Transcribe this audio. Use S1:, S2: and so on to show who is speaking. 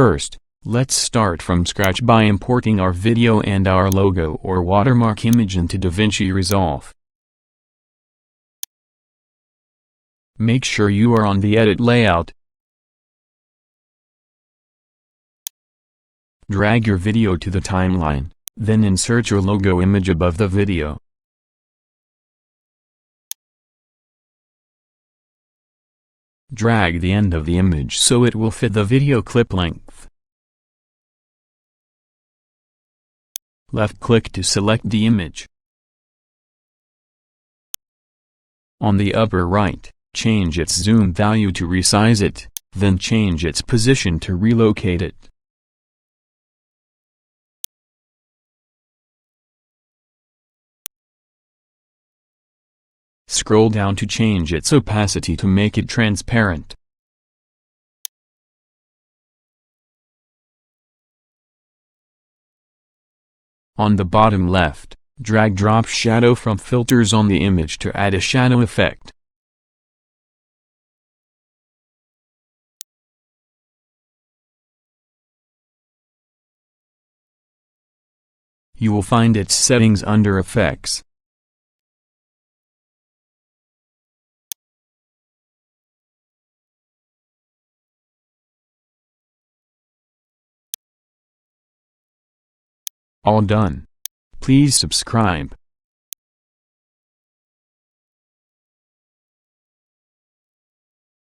S1: First, let's start from scratch by importing our video and our logo or watermark image into DaVinci Resolve. Make sure you are on the Edit layout. Drag your video to the timeline, then insert your logo image above the video. Drag the end of the image so it will fit the video clip length. Left-click to select the image. On the upper right, change its zoom value to resize it, then change its position to relocate it. Scroll down to change its opacity to make it transparent. On the bottom left, drag drop shadow from filters on the image to add a shadow effect. You will find its settings under Effects. All done. Please subscribe.